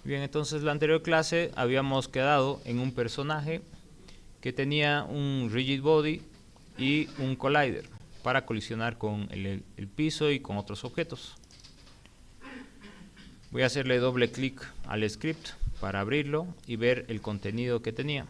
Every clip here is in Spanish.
Bien, entonces la anterior clase habíamos quedado en un personaje que tenía un rigid body y un collider para colisionar con el piso y con otros objetos. Voy a hacerle doble clic al script para abrirlo y ver el contenido que tenía.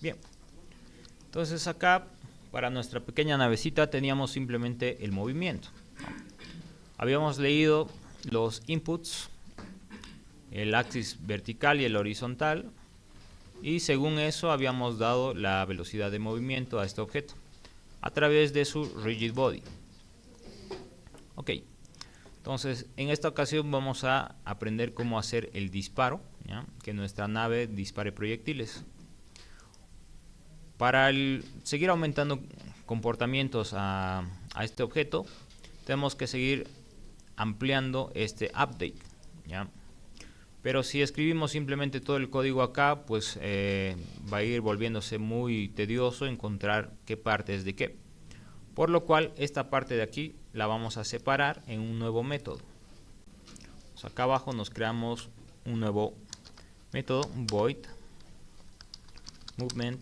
Bien, entonces acá para nuestra pequeña navecita teníamos simplemente el movimiento. Habíamos leído los inputs, el axis vertical y el horizontal, y según eso habíamos dado la velocidad de movimiento a este objeto a través de su rigid body. Ok, entonces en esta ocasión vamos a aprender cómo hacer el disparo, ¿ya? Que nuestra nave dispare proyectiles. Para seguir aumentando comportamientos a este objeto, tenemos que seguir ampliando este update, ¿ya? Pero si escribimos simplemente todo el código acá, pues va a ir volviéndose muy tedioso encontrar qué parte es de qué. Por lo cual, esta parte de aquí la vamos a separar en un nuevo método. Pues acá abajo nos creamos un nuevo método, void movement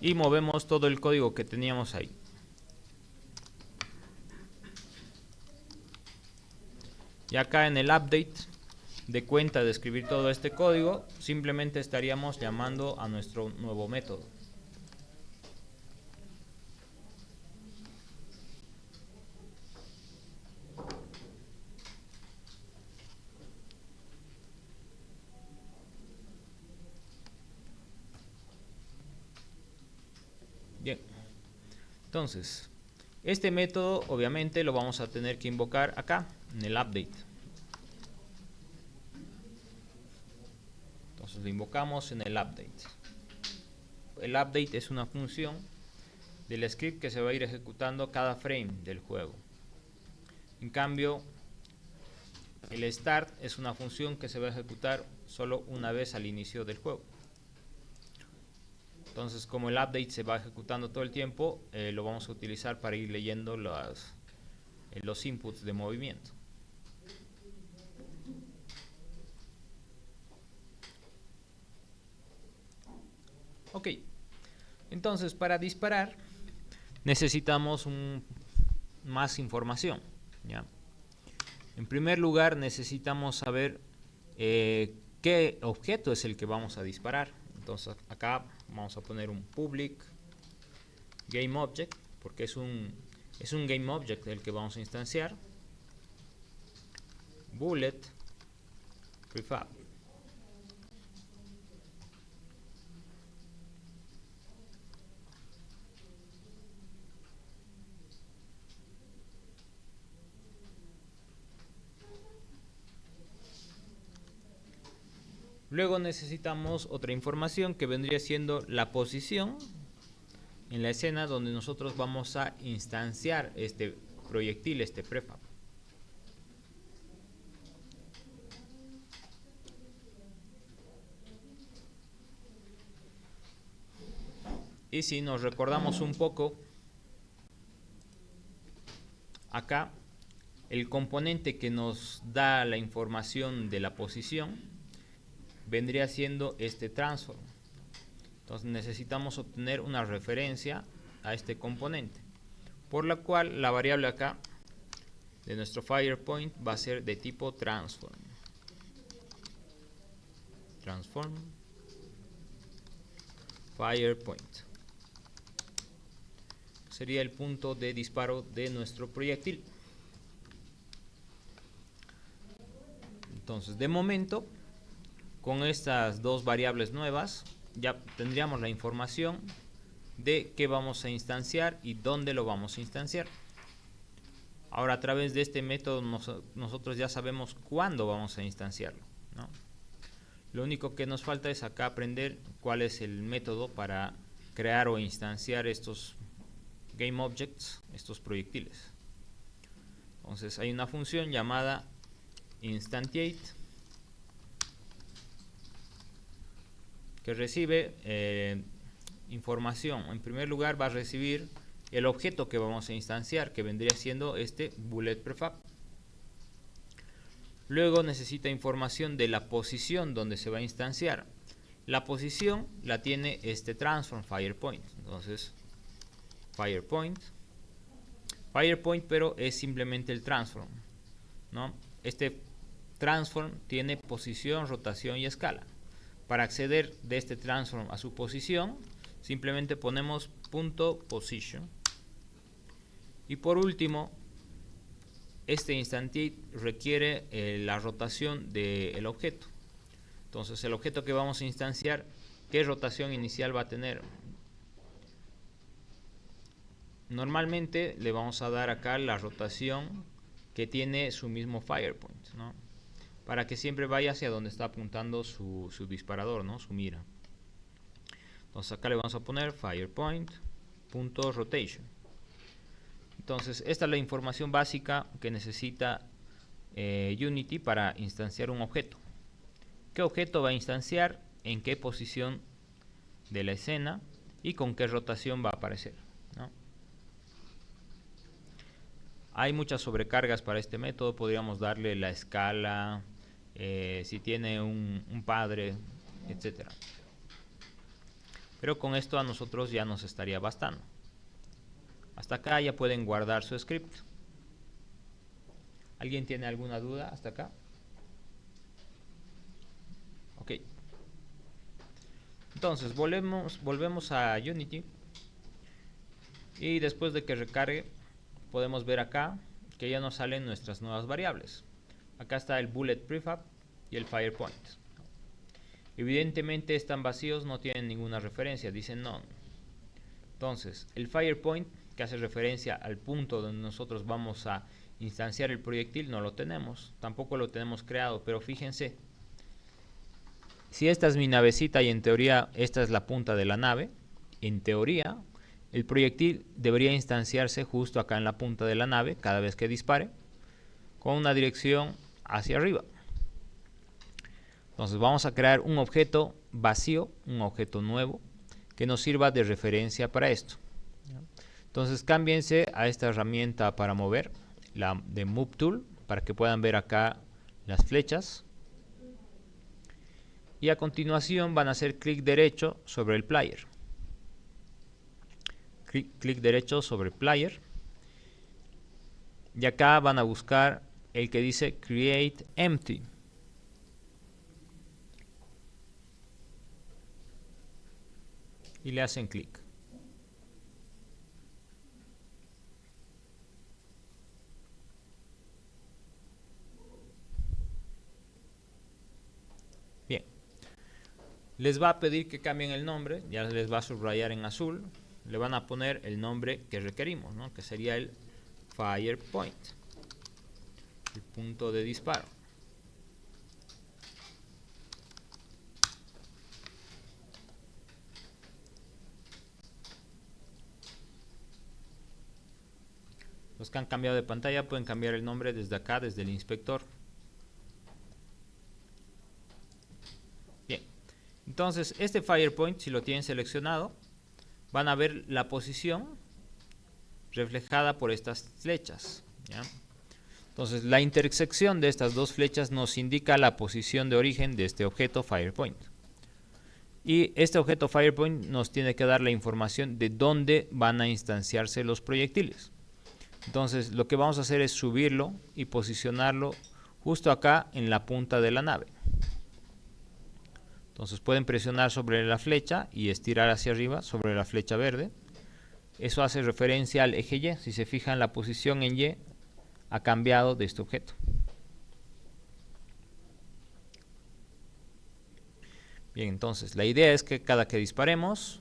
y movemos todo el código que teníamos ahí. Y acá en el update, de cuenta de escribir todo este código, simplemente estaríamos llamando a nuestro nuevo método. Bien, entonces este método obviamente lo vamos a tener que invocar acá en el update. Entonces lo invocamos en el update. El update es una función del script que se va a ir ejecutando cada frame del juego. En cambio, el start es una función que se va a ejecutar solo una vez al inicio del juego. Entonces, como el update se va ejecutando todo el tiempo, lo vamos a utilizar para ir leyendo los inputs de movimiento. Ok, entonces para disparar necesitamos más información, ¿ya? En primer lugar necesitamos saber qué objeto es el que vamos a disparar. Entonces acá vamos a poner un public GameObject, porque es un GameObject el que vamos a instanciar. Bullet prefab. Luego necesitamos otra información que vendría siendo la posición en la escena donde nosotros vamos a instanciar este proyectil, este prefab. Y si nos recordamos un poco, acá el componente que nos da la información de la posición vendría siendo este transform. Entonces necesitamos obtener una referencia a este componente, por la cual la variable acá de nuestro FirePoint va a ser de tipo transform. Transform FirePoint sería el punto de disparo de nuestro proyectil. Entonces, de momento, con estas dos variables nuevas, ya tendríamos la información de qué vamos a instanciar y dónde lo vamos a instanciar. Ahora, a través de este método, nosotros ya sabemos cuándo vamos a instanciarlo, ¿no? Lo único que nos falta es acá aprender cuál es el método para crear o instanciar estos game objects, estos proyectiles. Entonces hay una función llamada instantiate que recibe información. En primer lugar va a recibir el objeto que vamos a instanciar, que vendría siendo este bullet prefab. Luego necesita información de la posición donde se va a instanciar. La posición la tiene este transform FirePoint. Entonces FirePoint, pero es simplemente el transform, ¿no? Este transform tiene posición, rotación y escala. Para acceder de este transform a su posición, simplemente ponemos .position. Y por último, este instantiate requiere la rotación del objeto. Entonces el objeto que vamos a instanciar, ¿qué rotación inicial va a tener? Normalmente le vamos a dar acá la rotación que tiene su mismo FirePoint, ¿no? Para que siempre vaya hacia donde está apuntando su disparador, ¿no? Su mira. Entonces acá le vamos a poner FirePoint.rotation. Entonces esta es la información básica que necesita Unity para instanciar un objeto. ¿Qué objeto va a instanciar? ¿En qué posición de la escena? ¿Y con qué rotación va a aparecer, ¿no? Hay muchas sobrecargas para este método. Podríamos darle la escala, si tiene un padre, etcétera. Pero con esto a nosotros ya nos estaría bastando. Hasta acá ya pueden guardar su script. ¿Alguien tiene alguna duda hasta acá? Ok. Entonces volvemos a Unity. Y después de que recargue, podemos ver acá que ya nos salen nuestras nuevas variables. Acá está el bullet prefab y el FirePoint. Evidentemente están vacíos, no tienen ninguna referencia, dicen none. Entonces, el FirePoint, que hace referencia al punto donde nosotros vamos a instanciar el proyectil, no lo tenemos. Tampoco lo tenemos creado, pero fíjense. Si esta es mi navecita y en teoría esta es la punta de la nave, en teoría el proyectil debería instanciarse justo acá en la punta de la nave cada vez que dispare, con una dirección hacia arriba. Entonces vamos a crear un objeto vacío, un objeto nuevo, que nos sirva de referencia para esto. Entonces cámbiense a esta herramienta para mover, la de Move Tool, para que puedan ver acá las flechas. Y a continuación van a hacer clic derecho sobre el player. Clic derecho sobre player. Y acá van a buscar el que dice Create Empty. Y le hacen clic. Bien. Les va a pedir que cambien el nombre, ya les va a subrayar en azul. Le van a poner el nombre que requerimos, ¿no? Que sería el FirePoint, el punto de disparo. Los que han cambiado de pantalla pueden cambiar el nombre desde acá, desde el inspector. Bien, entonces este FirePoint, si lo tienen seleccionado, van a ver la posición reflejada por estas flechas, ¿ya? Entonces la intersección de estas dos flechas nos indica la posición de origen de este objeto FirePoint. Y este objeto FirePoint nos tiene que dar la información de dónde van a instanciarse los proyectiles. Entonces lo que vamos a hacer es subirlo y posicionarlo justo acá en la punta de la nave. Entonces pueden presionar sobre la flecha y estirar hacia arriba sobre la flecha verde. Eso hace referencia al eje Y. Si se fijan, la posición en Y ha cambiado de este objeto. Bien, entonces la idea es que cada que disparemos,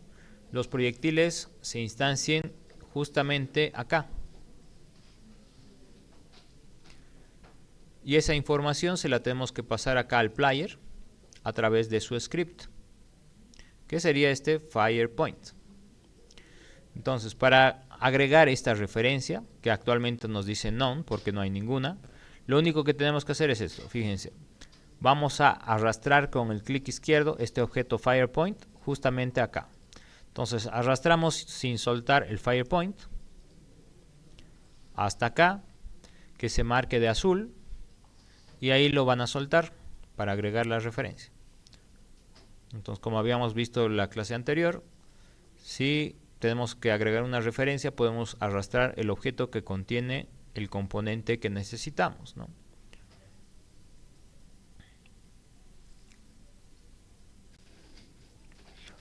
los proyectiles se instancien justamente acá. Y esa información se la tenemos que pasar acá al player a través de su script, que sería este FirePoint. Entonces, para agregar esta referencia, que actualmente nos dice none, porque no hay ninguna, lo único que tenemos que hacer es esto, fíjense. Vamos a arrastrar con el clic izquierdo este objeto FirePoint justamente acá. Entonces, arrastramos sin soltar el FirePoint hasta acá, que se marque de azul, y ahí lo van a soltar para agregar la referencia. Entonces, como habíamos visto en la clase anterior, si tenemos que agregar una referencia, podemos arrastrar el objeto que contiene el componente que necesitamos, ¿no?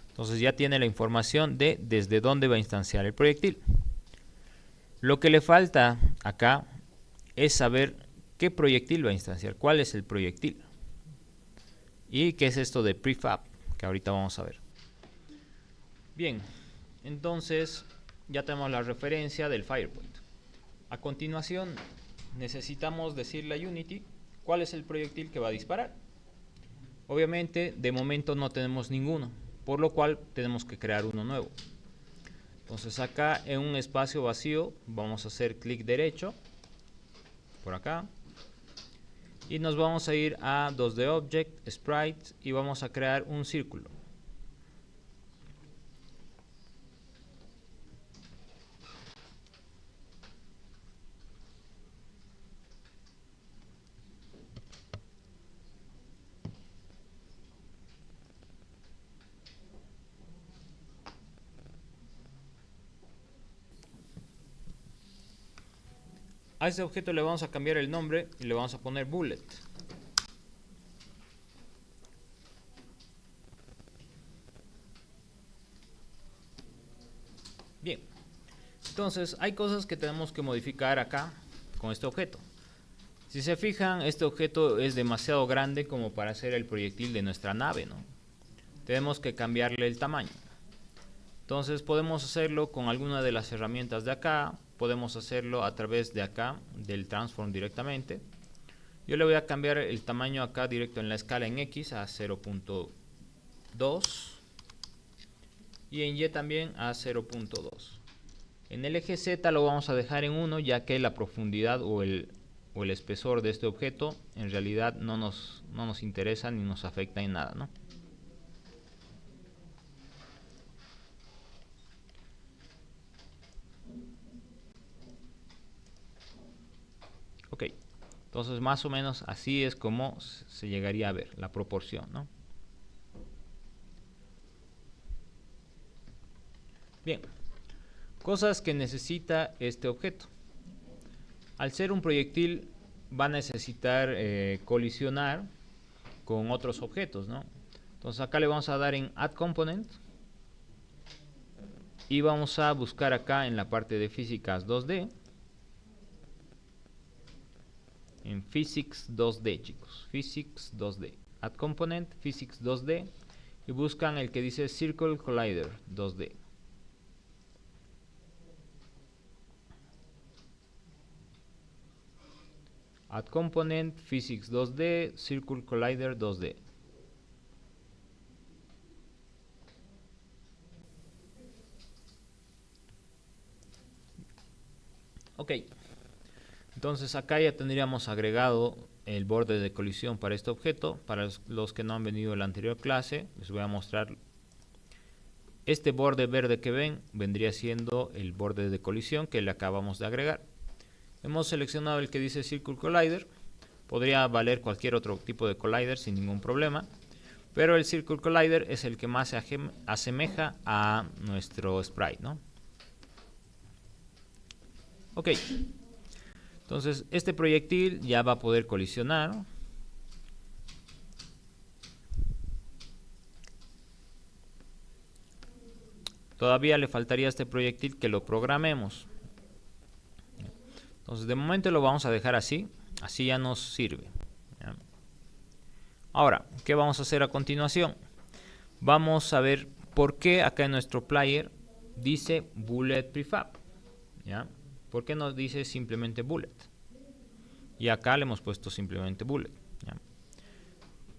Entonces ya tiene la información de desde dónde va a instanciar el proyectil. Lo que le falta acá es saber qué proyectil va a instanciar, cuál es el proyectil. Y qué es esto de prefab, que ahorita vamos a ver. Bien, entonces ya tenemos la referencia del FirePoint. A continuación necesitamos decirle a Unity cuál es el proyectil que va a disparar. Obviamente de momento no tenemos ninguno, por lo cual tenemos que crear uno nuevo. Entonces acá en un espacio vacío vamos a hacer clic derecho por acá y nos vamos a ir a 2D Object, Sprite, y vamos a crear un círculo. A este objeto le vamos a cambiar el nombre y le vamos a poner bullet. Bien, entonces hay cosas que tenemos que modificar acá con este objeto. Si se fijan, este objeto es demasiado grande como para hacer el proyectil de nuestra nave, ¿no? Tenemos que cambiarle el tamaño. Entonces podemos hacerlo con alguna de las herramientas de acá, podemos hacerlo a través de acá, del transform directamente. Yo le voy a cambiar el tamaño acá directo en la escala en X a 0.2 y en Y también a 0.2. En el eje Z lo vamos a dejar en 1, ya que la profundidad o el espesor de este objeto en realidad no nos interesa ni nos afecta en nada, ¿no? Ok, entonces más o menos así es como se llegaría a ver la proporción, ¿no? Bien, cosas que necesita este objeto. Al ser un proyectil va a necesitar colisionar con otros objetos, ¿no? Entonces acá le vamos a dar en Add Component y vamos a buscar acá en la parte de físicas 2D, en Physics 2D, chicos, Physics 2D, Add Component, Physics 2D, y buscan el que dice Circle Collider 2D. Add Component, Physics 2D, Circle Collider 2D. Ok, entonces acá ya tendríamos agregado el borde de colisión para este objeto. Para los que no han venido en la anterior clase, les voy a mostrar. Este borde verde que ven vendría siendo el borde de colisión que le acabamos de agregar. Hemos seleccionado el que dice Circle Collider. Podría valer cualquier otro tipo de collider sin ningún problema, pero el Circle Collider es el que más se asemeja a nuestro sprite, ¿no? Ok, entonces este proyectil ya va a poder colisionar. Todavía le faltaría a este proyectil que lo programemos. Entonces de momento lo vamos a dejar así, así ya nos sirve. ¿Ya? Ahora, ¿qué vamos a hacer a continuación? Vamos a ver por qué acá en nuestro player dice bullet prefab. ¿Ya? ¿Por qué no dice simplemente bullet? Y acá le hemos puesto simplemente bullet. ¿Ya?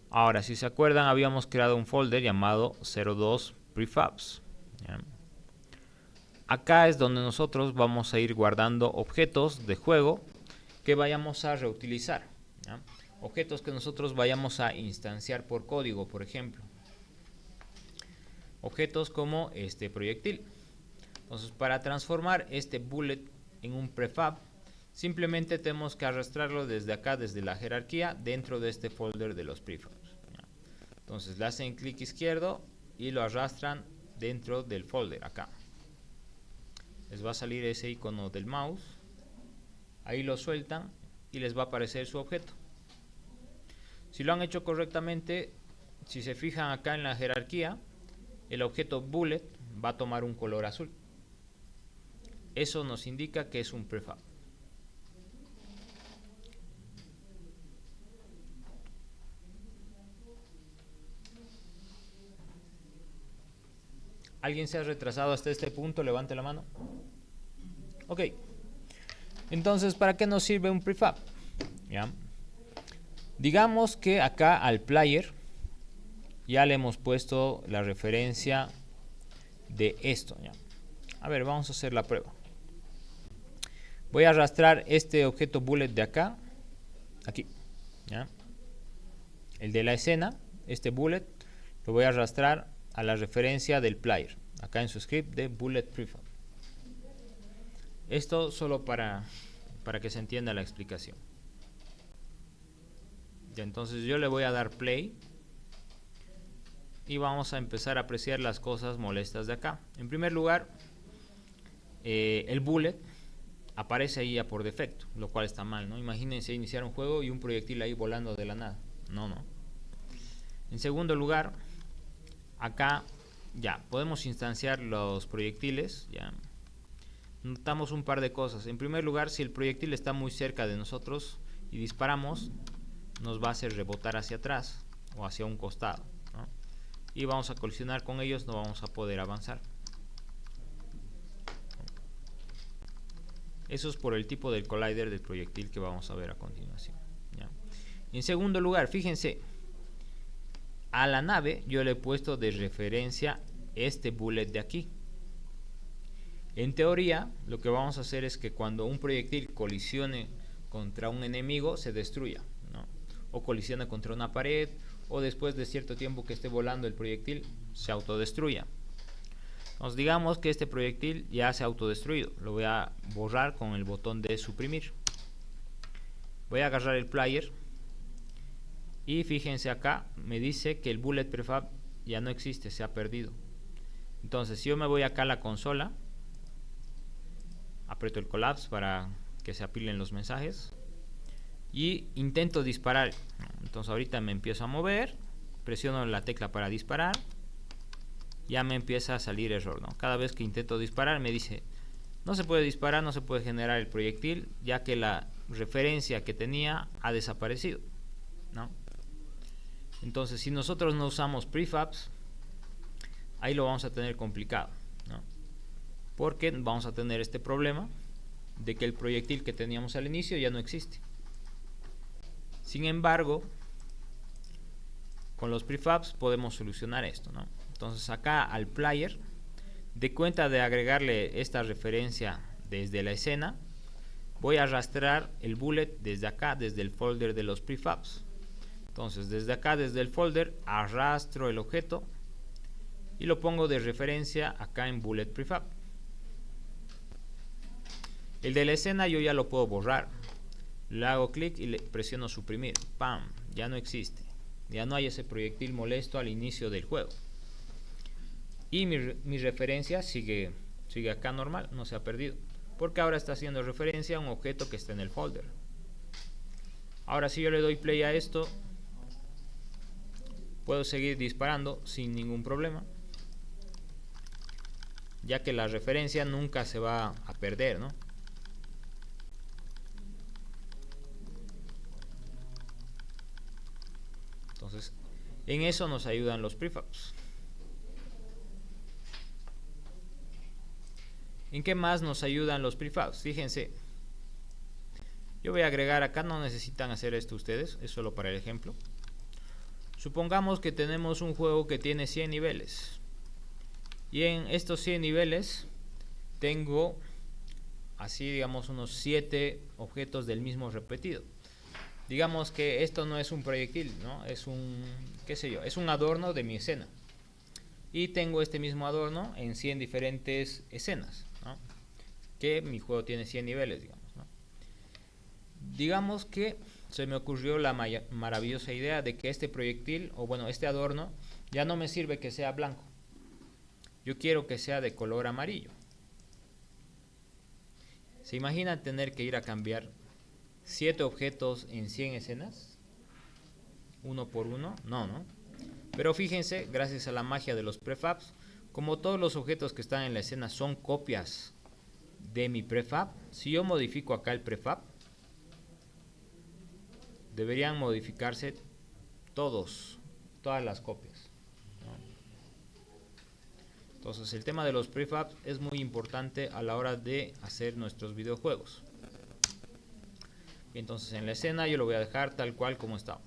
Ahora, si se acuerdan, habíamos creado un folder llamado 02 prefabs. ¿Ya? acá es donde nosotros vamos a ir guardando objetos de juego que vayamos a reutilizar, ¿ya? Objetos que nosotros vayamos a instanciar por código, por ejemplo. Objetos como este proyectil. Entonces, para transformar este bullet en un prefab, simplemente tenemos que arrastrarlo desde acá, desde la jerarquía, dentro de este folder de los prefabs. Entonces, le hacen clic izquierdo y lo arrastran dentro del folder, acá. Les va a salir ese icono del mouse. Ahí lo sueltan y les va a aparecer su objeto. Si lo han hecho correctamente, si se fijan acá en la jerarquía, el objeto bullet va a tomar un color azul. Eso nos indica que es un prefab. ¿Alguien se ha retrasado hasta este punto? Levante la mano. Ok. Entonces, ¿para qué nos sirve un prefab? ¿Ya? Digamos que acá al player ya le hemos puesto la referencia de esto, ¿ya? A ver, vamos a hacer la prueba. Voy a arrastrar este objeto bullet de acá, aquí, ¿ya? El de la escena, este bullet, lo voy a arrastrar a la referencia del player, acá en su script de bullet prefab. Esto solo para que se entienda la explicación. Ya, entonces yo le voy a dar play y vamos a empezar a apreciar las cosas molestas de acá. En primer lugar, el bullet aparece ahí ya por defecto, lo cual está mal, ¿no? Imagínense iniciar un juego y un proyectil ahí volando de la nada. No. En segundo lugar, acá ya podemos instanciar los proyectiles. Ya notamos un par de cosas. En primer lugar, si el proyectil está muy cerca de nosotros y disparamos, nos va a hacer rebotar hacia atrás o hacia un costado, ¿no? Y vamos a colisionar con ellos, no vamos a poder avanzar. Eso es por el tipo del collider del proyectil que vamos a ver a continuación, ¿ya? En segundo lugar, fíjense, a la nave yo le he puesto de referencia este bullet de aquí. En teoría, lo que vamos a hacer es que cuando un proyectil colisione contra un enemigo, se destruya, ¿no? O colisione contra una pared, o después de cierto tiempo que esté volando el proyectil, se autodestruya. Nos digamos que este proyectil ya se ha autodestruido. Lo voy a borrar con el botón de suprimir. Voy a agarrar el player y fíjense acá, me dice que el bullet prefab ya no existe, se ha perdido. Entonces, si yo me voy acá a la consola, aprieto el collapse para que se apilen los mensajes y intento disparar. Entonces ahorita me empiezo a mover, presiono la tecla para disparar, ya me empieza a salir error, ¿no? Cada vez que intento disparar me dice no se puede disparar, no se puede generar el proyectil, ya que la referencia que tenía ha desaparecido, ¿no? Entonces, si nosotros no usamos prefabs, ahí lo vamos a tener complicado, ¿no? Porque vamos a tener este problema de que el proyectil que teníamos al inicio ya no existe. Sin embargo, con los prefabs podemos solucionar esto, ¿no? Entonces acá al player, de cuenta de agregarle esta referencia desde la escena, voy a arrastrar el bullet desde acá, desde el folder de los prefabs. Entonces desde acá, desde el folder, arrastro el objeto y lo pongo de referencia acá en bullet prefab. El de la escena yo ya lo puedo borrar. Le hago clic y le presiono suprimir. ¡Pam! Ya no existe. Ya no hay ese proyectil molesto al inicio del juego. Y mi referencia sigue acá normal, no se ha perdido. Porque ahora está haciendo referencia a un objeto que está en el folder. Ahora si yo le doy play a esto, puedo seguir disparando sin ningún problema, ya que la referencia nunca se va a perder, ¿no? Entonces, en eso nos ayudan los prefabs. ¿En qué más nos ayudan los prefabs? Fíjense, yo voy a agregar acá, no necesitan hacer esto ustedes, es solo para el ejemplo. Supongamos que tenemos un juego que tiene 100 niveles. Y en estos 100 niveles tengo así, digamos, unos 7 objetos del mismo repetido. Digamos que esto no es un proyectil, ¿no? Es un, qué sé yo, es un adorno de mi escena. Y tengo este mismo adorno en 100 diferentes escenas, ¿no? Que mi juego tiene 100 niveles, digamos, ¿no? Digamos que se me ocurrió la maravillosa idea de que este proyectil, o bueno, este adorno, ya no me sirve que sea blanco. Yo quiero que sea de color amarillo. ¿Se imagina tener que ir a cambiar 7 objetos en 100 escenas? Uno por uno. No, ¿no? Pero fíjense, gracias a la magia de los prefabs, como todos los objetos que están en la escena son copias de mi prefab, si yo modifico acá el prefab, deberían modificarse todas las copias, ¿no? Entonces el tema de los prefabs es muy importante a la hora de hacer nuestros videojuegos. Entonces en la escena yo lo voy a dejar tal cual como estaba.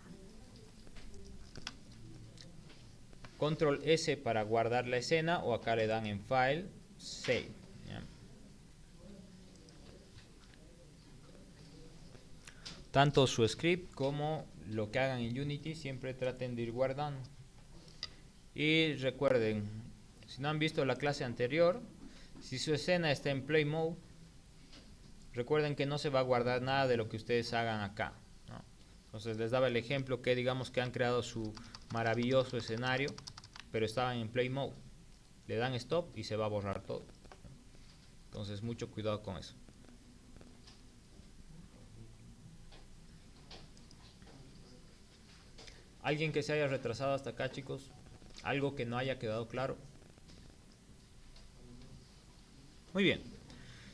Control S para guardar la escena, o acá le dan en File, Save, ¿ya? Tanto su script como lo que hagan en Unity siempre traten de ir guardando. Y recuerden, si no han visto la clase anterior, si su escena está en Play Mode, recuerden que no se va a guardar nada de lo que ustedes hagan acá, ¿no? Entonces les daba el ejemplo que digamos que han creado su maravilloso escenario, pero estaban en Play Mode. Le dan Stop y se va a borrar todo. Entonces mucho cuidado con eso. ¿Alguien que se haya retrasado hasta acá, chicos? ¿Algo que no haya quedado claro? Muy bien.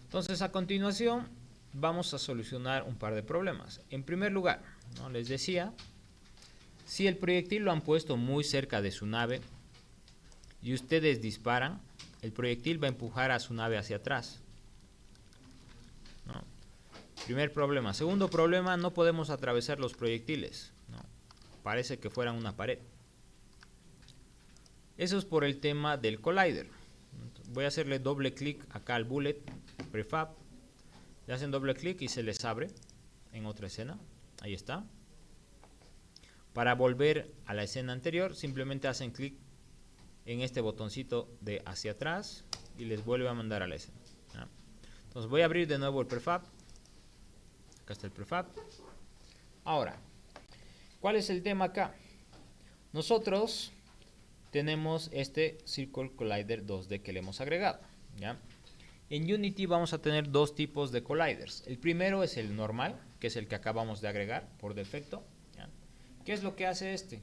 Entonces a continuación vamos a solucionar un par de problemas. En primer lugar, ¿no? Les decía, si el proyectil lo han puesto muy cerca de su nave y ustedes disparan, el proyectil va a empujar a su nave hacia atrás, ¿no? Primer problema. Segundo problema, no podemos atravesar los proyectiles, ¿no? Parece que fueran una pared. Eso es por el tema del collider. Voy a hacerle doble clic acá al bullet prefab. Le hacen doble clic y se les abre en otra escena. Ahí está. Para volver a la escena anterior, simplemente hacen clic en este botoncito de hacia atrás y les vuelve a mandar a la escena, ¿ya? Entonces voy a abrir de nuevo el prefab. Acá está el prefab. Ahora, ¿cuál es el tema acá? Nosotros tenemos este Circle Collider 2D que le hemos agregado, ¿ya? En Unity vamos a tener dos tipos de colliders. El primero es el normal, que es el que acabamos de agregar por defecto, ¿ya? ¿Qué es lo que hace este?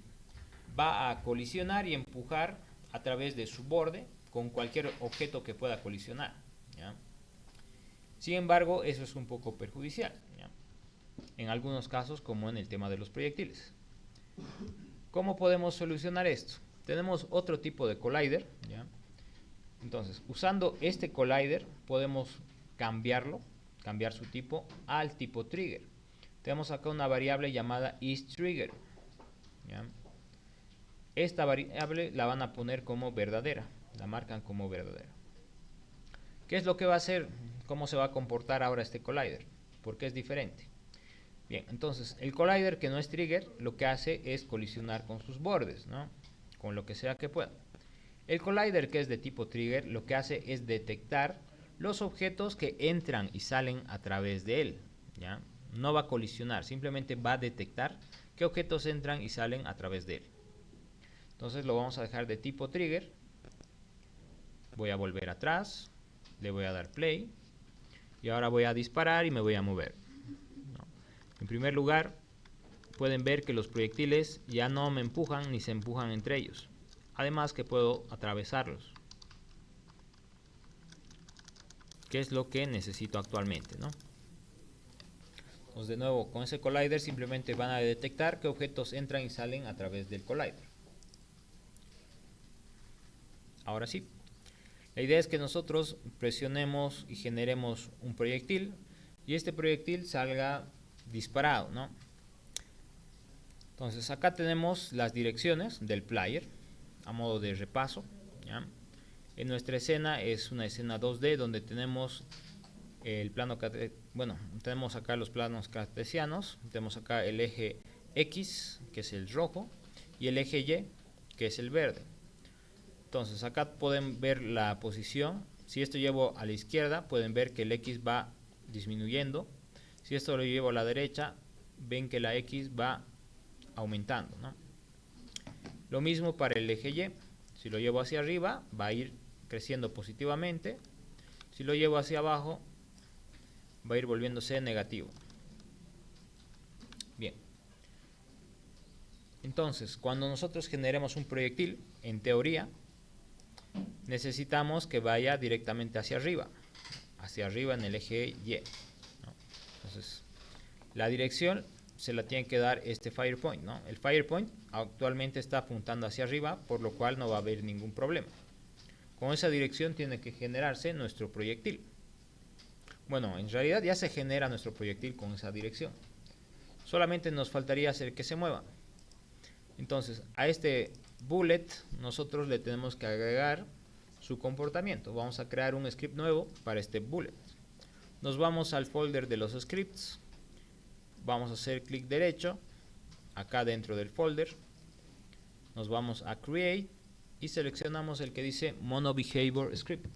Va a colisionar y empujar a través de su borde con cualquier objeto que pueda colisionar, ¿ya? Sin embargo, eso es un poco perjudicial, ¿ya? En algunos casos, como en el tema de los proyectiles. ¿Cómo podemos solucionar esto? Tenemos otro tipo de collider, ¿ya? Entonces, usando este collider podemos cambiar su tipo al tipo trigger. Tenemos acá una variable llamada isTrigger, ¿ya? Esta variable la van a poner como verdadera, la marcan como verdadera. ¿Qué es lo que va a hacer? ¿Cómo se va a comportar ahora este collider? Porque es diferente. Bien, entonces el collider que no es trigger lo que hace es colisionar con sus bordes, ¿no? Con lo que sea que pueda. El collider que es de tipo trigger lo que hace es detectar los objetos que entran y salen a través de él, ¿ya? No va a colisionar, simplemente va a detectar qué objetos entran y salen a través de él. Entonces lo vamos a dejar de tipo trigger. Voy a volver atrás, le voy a dar play y ahora voy a disparar y me voy a mover, ¿no? En primer lugar, pueden ver que los proyectiles ya no me empujan ni se empujan entre ellos. Además que puedo atravesarlos, que es lo que necesito actualmente, ¿no? Entonces de nuevo, con ese collider simplemente van a detectar qué objetos entran y salen a través del collider. Ahora sí, la idea es que nosotros presionemos y generemos un proyectil y este proyectil salga disparado, ¿no? Entonces acá tenemos las direcciones del player a modo de repaso, ¿ya? En nuestra escena es una escena 2D donde tenemos el plano, bueno, tenemos acá los planos cartesianos, tenemos acá el eje X, que es el rojo, y el eje Y, que es el verde. Entonces acá pueden ver la posición. Si esto llevo a la izquierda, pueden ver que el X va disminuyendo. Si esto lo llevo a la derecha, ven que la X va aumentando, ¿no? Lo mismo para el eje Y. Si lo llevo hacia arriba, va a ir creciendo positivamente. Si lo llevo hacia abajo, va a ir volviéndose negativo. Bien. Entonces, cuando nosotros generemos un proyectil, en teoría, necesitamos que vaya directamente hacia arriba en el eje Y, ¿no? Entonces, la dirección se la tiene que dar este fire point, ¿no? El fire point actualmente está apuntando hacia arriba, por lo cual no va a haber ningún problema. Con esa dirección tiene que generarse nuestro proyectil. Bueno, en realidad ya se genera nuestro proyectil con esa dirección. Solamente nos faltaría hacer que se mueva. Entonces, a este bullet nosotros le tenemos que agregar su comportamiento. Vamos a crear un script nuevo para este bullet. Nos vamos al folder de los scripts. Vamos a hacer clic derecho acá dentro del folder. Nos vamos a create y seleccionamos el que dice MonoBehavior Script.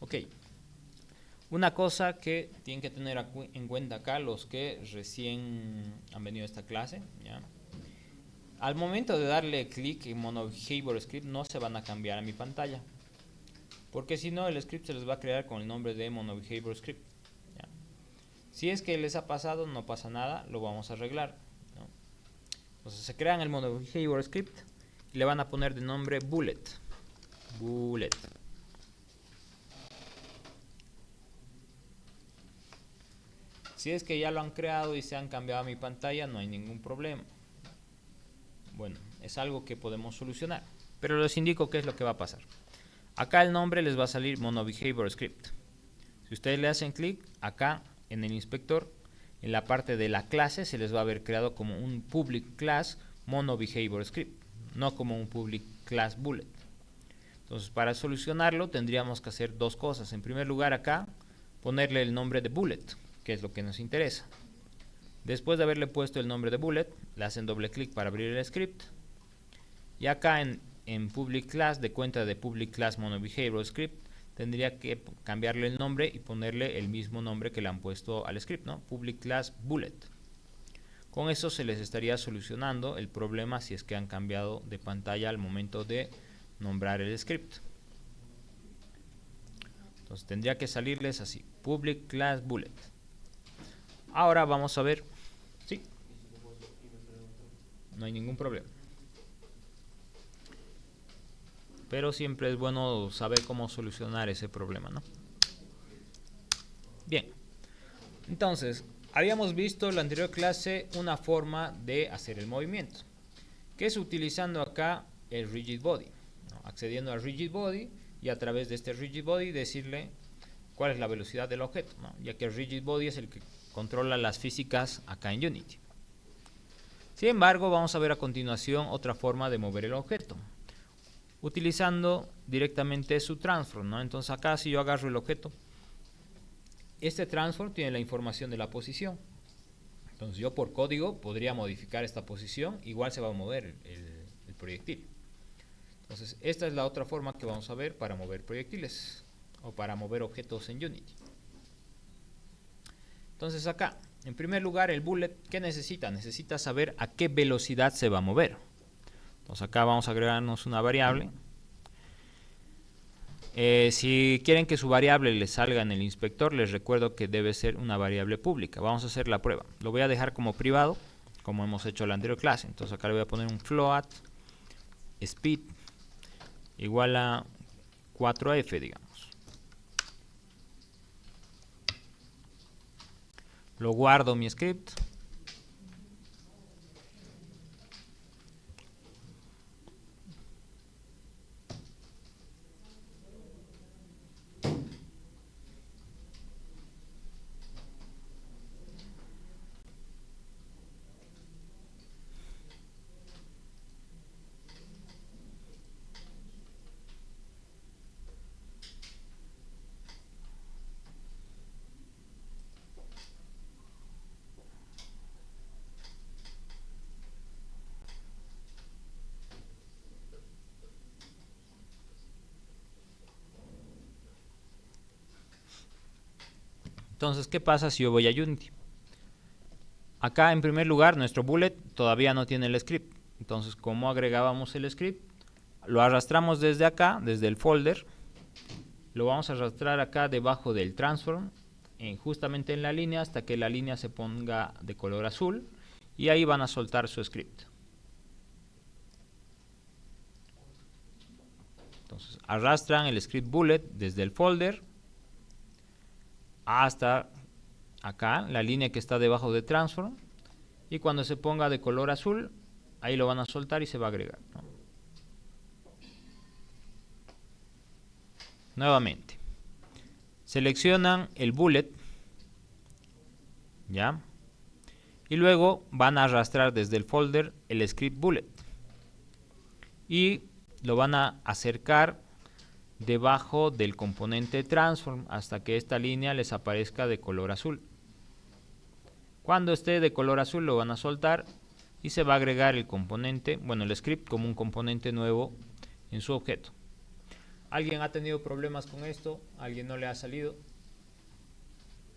Ok, una cosa que tienen que tener en cuenta acá los que recién han venido a esta clase, ¿ya? Al momento de darle clic en MonoBehavior Script no se van a cambiar a mi pantalla, porque si no el script se les va a crear con el nombre de MonoBehavior Script, ¿ya? Si es que les ha pasado, no pasa nada, lo vamos a arreglar, ¿no? Entonces se crean el MonoBehavior Script y le van a poner de nombre Bullet. Si es que ya lo han creado y se han cambiado a mi pantalla, no hay ningún problema. Bueno, es algo que podemos solucionar, pero les indico qué es lo que va a pasar. Acá el nombre les va a salir MonoBehavior Script. Si ustedes le hacen clic, acá en el inspector, en la parte de la clase, se les va a haber creado como un public class MonoBehavior Script, no como un public class bullet. Entonces, para solucionarlo tendríamos que hacer dos cosas. En primer lugar, acá ponerle el nombre de bullet, que es lo que nos interesa. Después de haberle puesto el nombre de bullet, le hacen doble clic para abrir el script. Y acá en public class, de cuenta de public class MonoBehavior Script, tendría que cambiarle el nombre y ponerle el mismo nombre que le han puesto al script, ¿no? Public class bullet. Con eso se les estaría solucionando el problema si es que han cambiado de pantalla al momento de nombrar el script. Entonces tendría que salirles así, public class bullet. Ahora vamos a ver, sí, no hay ningún problema. Pero siempre es bueno saber cómo solucionar ese problema, ¿no? Bien, entonces, habíamos visto en la anterior clase una forma de hacer el movimiento, que es utilizando acá el rigid body, ¿no? Accediendo al rigid body y a través de este rigid body decirle cuál es la velocidad del objeto, ¿no? Ya que el rigid body es el que controla las físicas acá en Unity. Sin embargo, vamos a ver a continuación otra forma de mover el objeto, utilizando directamente su transform, ¿no? Entonces acá si yo agarro el objeto, este transform tiene la información de la posición. Entonces yo por código podría modificar esta posición, igual se va a mover el proyectil. Entonces esta es la otra forma que vamos a ver para mover proyectiles o para mover objetos en Unity. Entonces acá, en primer lugar el bullet, ¿qué necesita? Necesita saber a qué velocidad se va a mover. Entonces acá vamos a agregarnos una variable. Si quieren que su variable les salga en el inspector, les recuerdo que debe ser una variable pública. Vamos a hacer la prueba. Lo voy a dejar como privado, como hemos hecho en la anterior clase. Entonces acá le voy a poner un float speed igual a 4F, digamos. Lo guardo mi script. Entonces, ¿qué pasa si yo voy a Unity? Acá, en primer lugar, nuestro bullet todavía no tiene el script. Entonces, ¿cómo agregábamos el script? Lo arrastramos desde acá, desde el folder. Lo vamos a arrastrar acá debajo del transform, justamente en la línea, hasta que la línea se ponga de color azul. Y ahí van a soltar su script. Entonces, arrastran el script bullet desde el folder hasta acá, la línea que está debajo de transform, y cuando se ponga de color azul, ahí lo van a soltar y se va a agregar, ¿no? Nuevamente, seleccionan el bullet, ¿ya? Y luego van a arrastrar desde el folder el script bullet y lo van a acercar debajo del componente transform hasta que esta línea les aparezca de color azul. Cuando esté de color azul lo van a soltar y se va a agregar el componente, bueno, el script como un componente nuevo en su objeto. ¿Alguien ha tenido problemas con esto? ¿Alguien no le ha salido?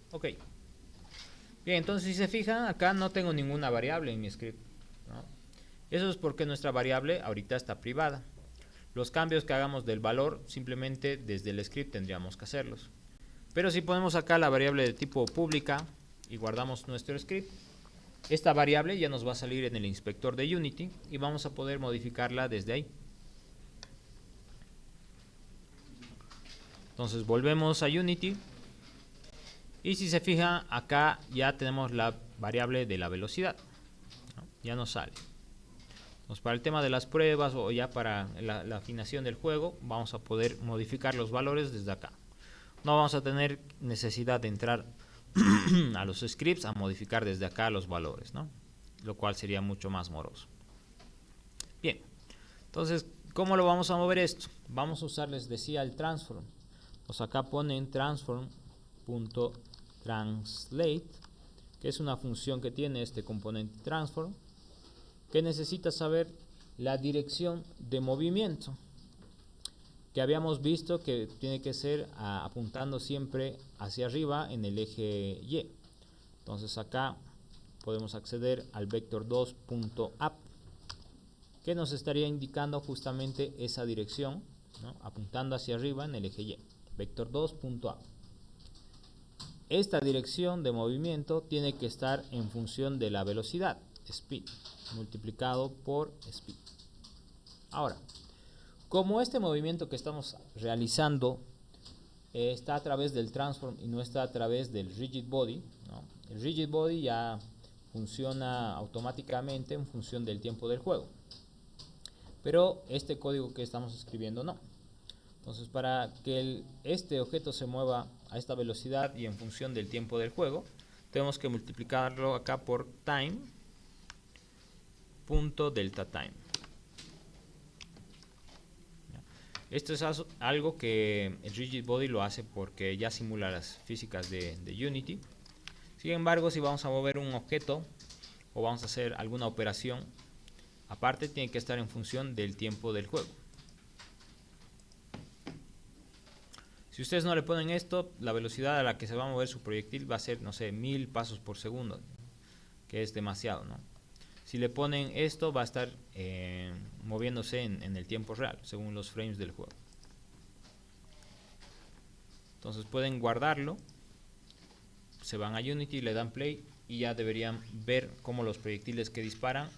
Ok. Bien, entonces si se fijan, acá no tengo ninguna variable en mi script, ¿no? Eso es porque nuestra variable ahorita está privada. Los cambios que hagamos del valor, simplemente desde el script tendríamos que hacerlos. Pero si ponemos acá la variable de tipo pública y guardamos nuestro script, esta variable ya nos va a salir en el inspector de Unity y vamos a poder modificarla desde ahí. Entonces volvemos a Unity y si se fijan, acá ya tenemos la variable de la velocidad, ¿no? Ya nos sale. Entonces, para el tema de las pruebas o ya para la afinación del juego, vamos a poder modificar los valores desde acá. No vamos a tener necesidad de entrar a los scripts a modificar desde acá los valores, ¿no? Lo cual sería mucho más moroso. Bien, entonces, ¿cómo lo vamos a mover esto? Vamos a usar, les decía, el transform. Pues acá ponen transform.translate, que es una función que tiene este componente transform, que necesita saber la dirección de movimiento, que habíamos visto que tiene que ser apuntando siempre hacia arriba en el eje Y. Entonces acá podemos acceder al vector2.up, que nos estaría indicando justamente esa dirección, ¿no? Apuntando hacia arriba en el eje Y, vector2.up. Esta dirección de movimiento tiene que estar en función de la velocidad, speed, multiplicado por speed. Ahora, como este movimiento que estamos realizando está a través del transform y no está a través del rigid body, ¿no? El rigid body ya funciona automáticamente en función del tiempo del juego, pero este código que estamos escribiendo no. Entonces, para que este objeto se mueva a esta velocidad y en función del tiempo del juego, tenemos que multiplicarlo acá por time.deltaTime. Esto es algo que el Rigid Body lo hace porque ya simula las físicas de Unity. Sin embargo, si vamos a mover un objeto o vamos a hacer alguna operación, aparte tiene que estar en función del tiempo del juego. Si ustedes no le ponen esto, la velocidad a la que se va a mover su proyectil va a ser, no sé, 1000 pasos por segundo, que es demasiado, ¿no? Si le ponen esto, va a estar moviéndose en el tiempo real, según los frames del juego. Entonces pueden guardarlo, se van a Unity, le dan play y ya deberían ver cómo los proyectiles que disparan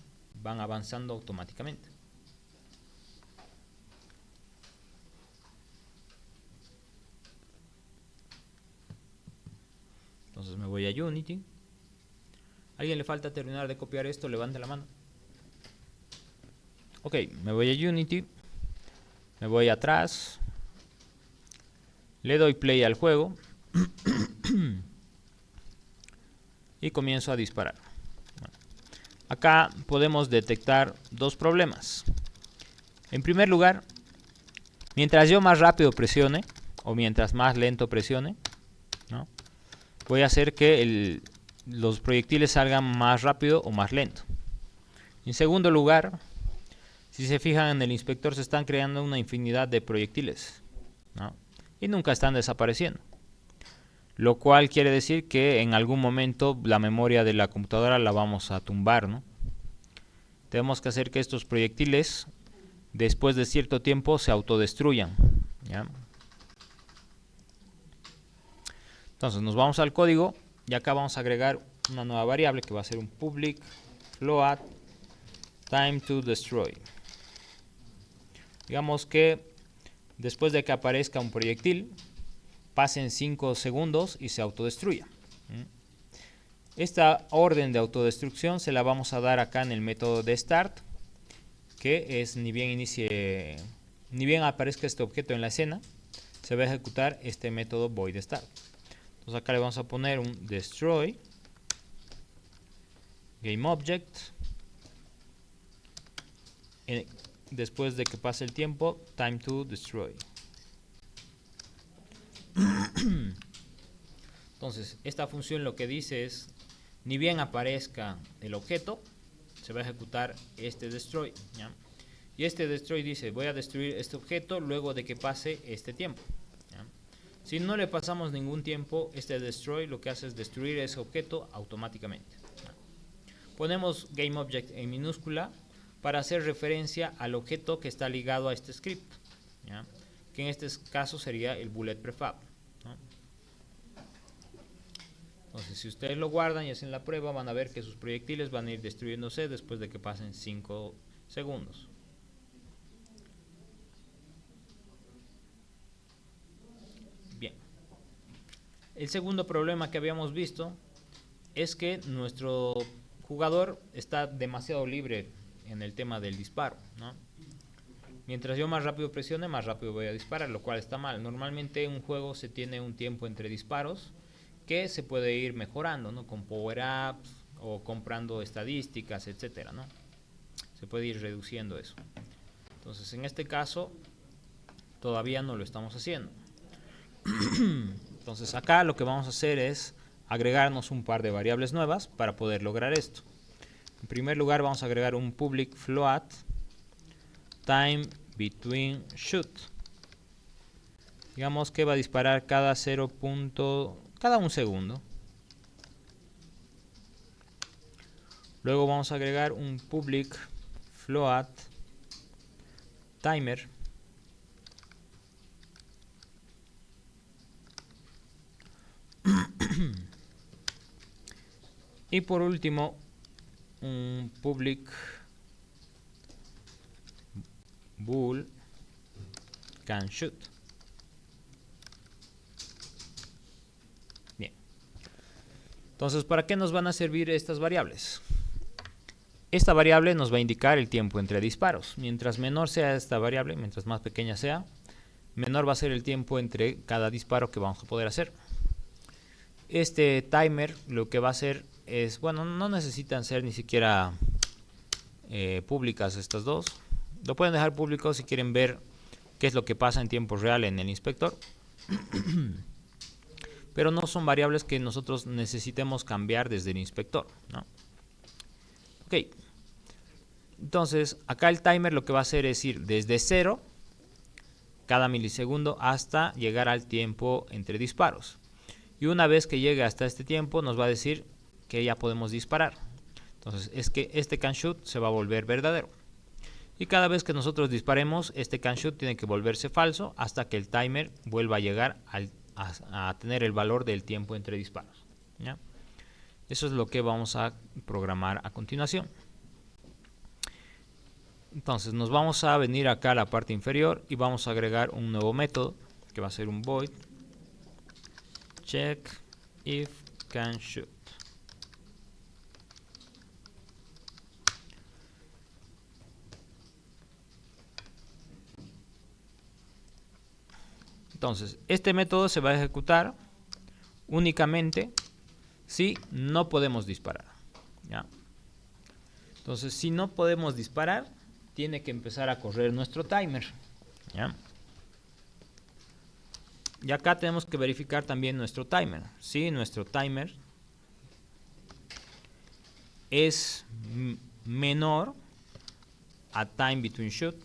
van avanzando automáticamente. Entonces me voy a Unity. ¿Alguien le falta terminar de copiar esto? Levante la mano. Ok, me voy a Unity. Me voy atrás. Le doy play al juego. Y comienzo a disparar. Bueno, acá podemos detectar dos problemas. En primer lugar, mientras yo más rápido presione, o mientras más lento presione, ¿no?, voy a hacer que los proyectiles salgan más rápido o más lento. En segundo lugar, si se fijan en el inspector, se están creando una infinidad de proyectiles, ¿no?, y nunca están desapareciendo. Lo cual quiere decir que en algún momento la memoria de la computadora la vamos a tumbar, ¿no? Tenemos que hacer que estos proyectiles, después de cierto tiempo, se autodestruyan, ¿ya? Entonces nos vamos al código y acá vamos a agregar una nueva variable que va a ser un public float time to destroy. Digamos que después de que aparezca un proyectil, pasen 5 segundos y se autodestruya. Esta orden de autodestrucción se la vamos a dar acá en el método de start, que es ni bien aparezca este objeto en la escena, se va a ejecutar este método void start. Entonces acá le vamos a poner un destroy game object. Después de que pase el tiempo, time to destroy. Entonces esta función lo que dice es, ni bien aparezca el objeto, se va a ejecutar este destroy, ¿ya? Y este destroy dice, voy a destruir este objeto luego de que pase este tiempo, ¿ya? Si no le pasamos ningún tiempo, este destroy lo que hace es destruir ese objeto automáticamente, ¿ya? Ponemos GameObject en minúscula para hacer referencia al objeto que está ligado a este script, ¿ya?, que en este caso sería el bullet prefab, ¿no? Entonces si ustedes lo guardan y hacen la prueba, van a ver que sus proyectiles van a ir destruyéndose después de que pasen 5 segundos. Bien. El segundo problema que habíamos visto es que nuestro jugador está demasiado libre en el tema del disparo, ¿no? Mientras yo más rápido presione, más rápido voy a disparar, lo cual está mal. Normalmente en un juego se tiene un tiempo entre disparos que se puede ir mejorando, ¿no?, con power-ups o comprando estadísticas, etcétera, ¿no? Se puede ir reduciendo eso. Entonces en este caso todavía no lo estamos haciendo. Entonces acá lo que vamos a hacer es agregarnos un par de variables nuevas para poder lograr esto. En primer lugar vamos a agregar un public float time between shoot. Digamos que va a disparar cada cada un segundo. Luego vamos a agregar un public float timer y por último un public bool can shoot. Bien. Entonces, ¿para qué nos van a servir estas variables? Esta variable nos va a indicar el tiempo entre disparos. Mientras menor sea esta variable, mientras más pequeña sea, menor va a ser el tiempo entre cada disparo que vamos a poder hacer. Este timer lo que va a hacer es, bueno, no necesitan ser ni siquiera públicas estas dos. Lo pueden dejar público si quieren ver qué es lo que pasa en tiempo real en el inspector. Pero no son variables que nosotros necesitemos cambiar desde el inspector, ¿no? Ok. Entonces, acá el timer lo que va a hacer es ir desde 0 cada milisegundo hasta llegar al tiempo entre disparos. Y una vez que llegue hasta este tiempo, nos va a decir que ya podemos disparar. Entonces, es que este can shoot se va a volver verdadero. Y cada vez que nosotros disparemos, este can shoot tiene que volverse falso hasta que el timer vuelva a llegar a tener el valor del tiempo entre disparos, ¿ya? Eso es lo que vamos a programar a continuación. Entonces nos vamos a venir acá a la parte inferior y vamos a agregar un nuevo método que va a ser un void check if can shoot. Entonces, este método se va a ejecutar únicamente si no podemos disparar, ¿ya? Entonces, si no podemos disparar, tiene que empezar a correr nuestro timer, ¿ya? Y acá tenemos que verificar también nuestro timer. Si nuestro timer es menor a time between shoot.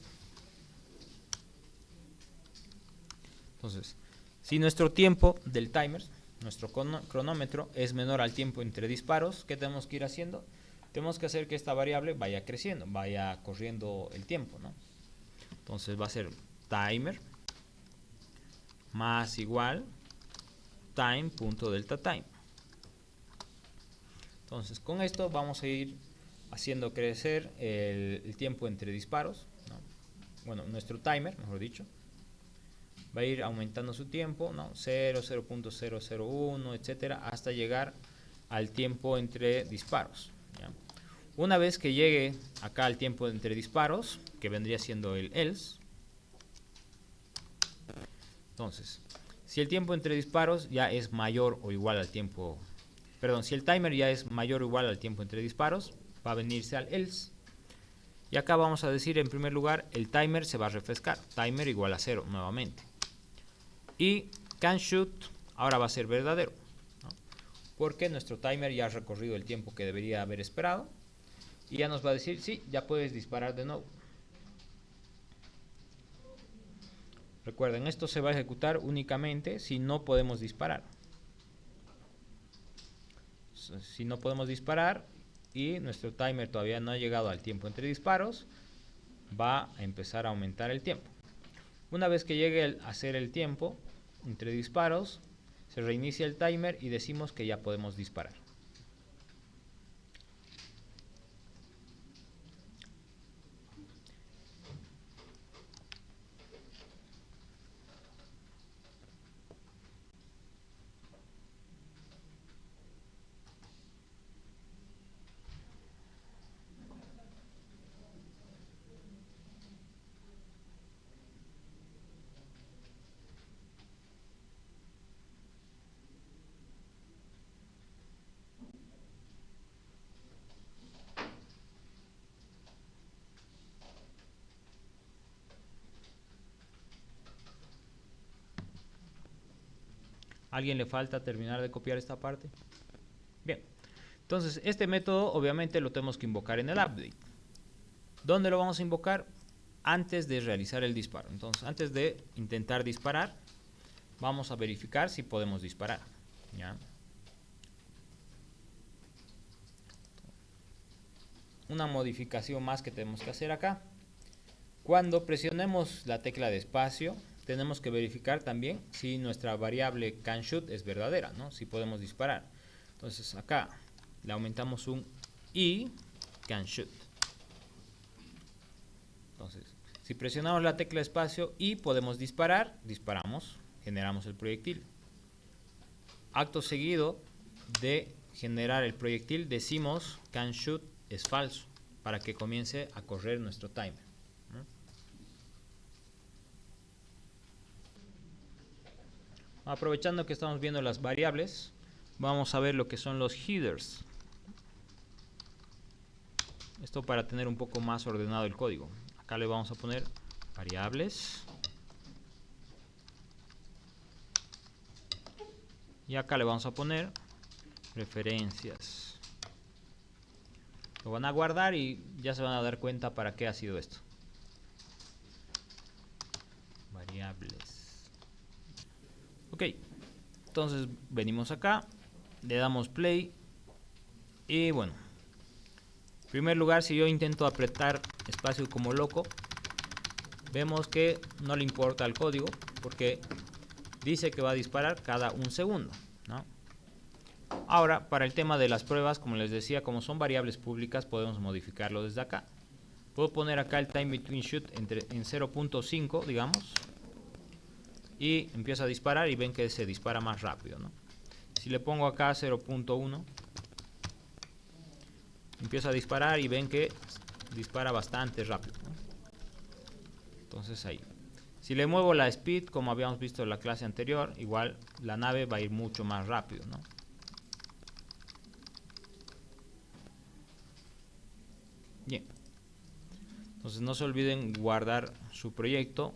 Entonces, si nuestro tiempo del timer, nuestro cronómetro, es menor al tiempo entre disparos, ¿qué tenemos que ir haciendo? Tenemos que hacer que esta variable vaya creciendo, vaya corriendo el tiempo, ¿no? Entonces va a ser timer más igual time.deltaTime. Entonces con esto vamos a ir haciendo crecer el tiempo entre disparos, ¿no? Bueno, nuestro timer, mejor dicho, va a ir aumentando su tiempo, ¿no? 0, 0.001, etcétera, hasta llegar al tiempo entre disparos, ¿ya? Una vez que llegue acá al tiempo entre disparos, que vendría siendo el else, entonces, si el tiempo entre disparos ya es mayor o igual al tiempo, perdón, si el timer ya es mayor o igual al tiempo entre disparos, va a venirse al else. Y acá vamos a decir en primer lugar, el timer se va a refrescar, timer igual a 0 nuevamente. Y can shoot ahora va a ser verdadero, ¿no? Porque nuestro timer ya ha recorrido el tiempo que debería haber esperado. Y ya nos va a decir, sí, ya puedes disparar de nuevo. Recuerden, esto se va a ejecutar únicamente si no podemos disparar. Si no podemos disparar y nuestro timer todavía no ha llegado al tiempo entre disparos, va a empezar a aumentar el tiempo. Una vez que llegue a ser el tiempo entre disparos, se reinicia el timer y decimos que ya podemos disparar. ¿Alguien le falta terminar de copiar esta parte? Bien, entonces este método obviamente lo tenemos que invocar en el update. ¿Dónde lo vamos a invocar? Antes de realizar el disparo. Entonces, antes de intentar disparar, vamos a verificar si podemos disparar, ¿ya? Una modificación más que tenemos que hacer acá. Cuando presionemos la tecla de espacio, tenemos que verificar también si nuestra variable canShoot es verdadera, ¿no? Si podemos disparar. Entonces acá le aumentamos un i canShoot. Entonces, si presionamos la tecla espacio y podemos disparar, disparamos, generamos el proyectil. Acto seguido de generar el proyectil, decimos canShoot es falso para que comience a correr nuestro timer, ¿no? Aprovechando que estamos viendo las variables, vamos a ver lo que son los headers. Esto para tener un poco más ordenado el código. Acá le vamos a poner variables. Y acá le vamos a poner referencias. Lo van a guardar y ya se van a dar cuenta para qué ha sido esto. Variables. Ok, entonces venimos acá, le damos play y bueno, en primer lugar, si yo intento apretar espacio como loco, vemos que no le importa el código porque dice que va a disparar cada un segundo, ¿no? Ahora, para el tema de las pruebas, como les decía, como son variables públicas, podemos modificarlo desde acá. Puedo poner acá el time between shoot en 0.5, digamos, y empiezo a disparar y ven que se dispara más rápido, ¿no? Si le pongo acá 0.1, empieza a disparar y ven que dispara bastante rápido, ¿no? Entonces ahí. Si le muevo la speed, como habíamos visto en la clase anterior, igual la nave va a ir mucho más rápido, ¿no? Bien. Entonces no se olviden guardar su proyecto